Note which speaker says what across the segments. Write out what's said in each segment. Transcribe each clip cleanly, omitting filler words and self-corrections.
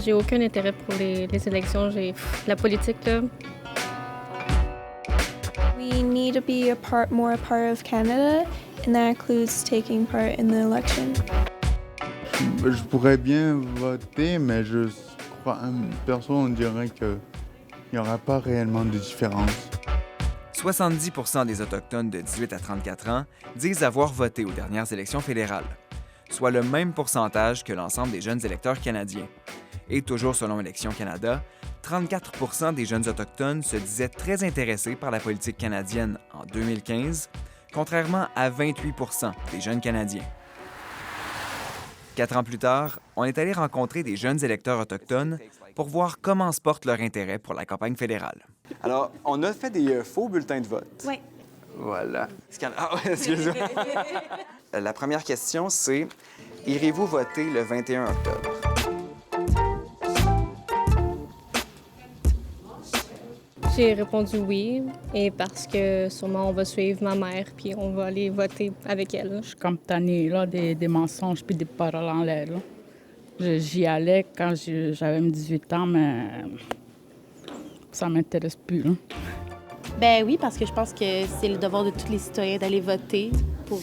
Speaker 1: J'ai aucun intérêt pour les élections. La politique, là.
Speaker 2: We need to be more a part of Canada, and that includes taking part in the election.
Speaker 3: Je pourrais bien voter, mais perso, on dirait qu'il n'y aura pas réellement de différence.
Speaker 4: 70 des Autochtones de 18 à 34 ans disent avoir voté aux dernières élections fédérales, soit le même pourcentage que l'ensemble des jeunes électeurs canadiens. Et toujours selon Élections Canada, 34 des jeunes Autochtones se disaient très intéressés par la politique canadienne en 2015, contrairement à 28 des jeunes Canadiens. 4 ans plus tard, on est allé rencontrer des jeunes électeurs autochtones pour voir comment se porte leur intérêt pour la campagne fédérale. Alors, on a fait des faux bulletins de vote.
Speaker 2: Oui.
Speaker 4: Voilà. Excusez-moi. La première question, c'est « Irez-vous voter le 21 octobre? »
Speaker 1: J'ai répondu oui, et parce que sûrement on va suivre ma mère puis on va aller voter avec elle.
Speaker 5: Je suis comme tannée là, des mensonges puis des paroles en l'air. Là. J'y allais quand j'avais 18 ans, mais ça m'intéresse plus. Là.
Speaker 6: Ben oui, parce que je pense que c'est le devoir de tous les citoyens d'aller voter pour...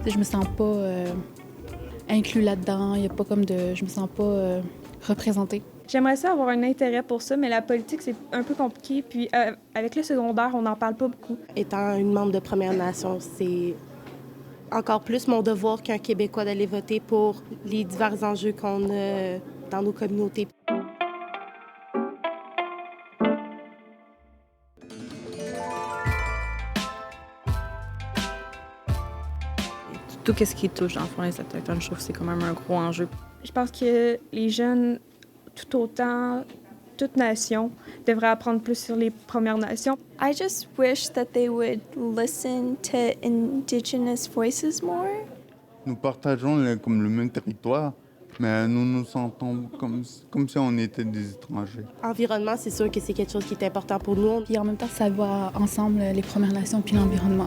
Speaker 7: Je me sens pas inclus là-dedans. Il y a pas comme de... Je me sens pas représentée.
Speaker 8: J'aimerais ça avoir un intérêt pour ça, mais la politique, c'est un peu compliqué. Puis avec le secondaire, on n'en parle pas beaucoup.
Speaker 6: Étant une membre de Première Nation, c'est encore plus mon devoir qu'un Québécois d'aller voter pour les divers enjeux qu'on a dans nos communautés.
Speaker 9: Tout ce qui touche, dans le fond, les Autochtones, je trouve que c'est quand même un gros enjeu.
Speaker 8: Je pense que les jeunes, tout autant, toute nation, devraient apprendre plus sur les Premières Nations.
Speaker 2: I just wish that they would listen to Indigenous voices more.
Speaker 3: Nous partageons le même territoire, mais nous nous sentons comme si on était des étrangers.
Speaker 6: Environnement, c'est sûr que c'est quelque chose qui est important pour nous.
Speaker 7: Puis en même temps, ça va ensemble, les Premières Nations puis l'environnement.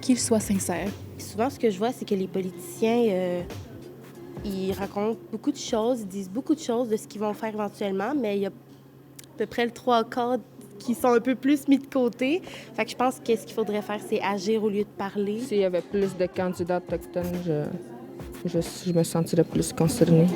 Speaker 7: Qu'ils soient sincères.
Speaker 6: Souvent, ce que je vois, c'est que les politiciens, ils racontent beaucoup de choses, ils disent beaucoup de choses de ce qu'ils vont faire éventuellement, mais il y a à peu près le 3/4 qui sont un peu plus mis de côté. Fait que je pense que ce qu'il faudrait faire, c'est agir au lieu de parler.
Speaker 10: S'il y avait plus de candidats autochtones, je me sentirais plus concernée.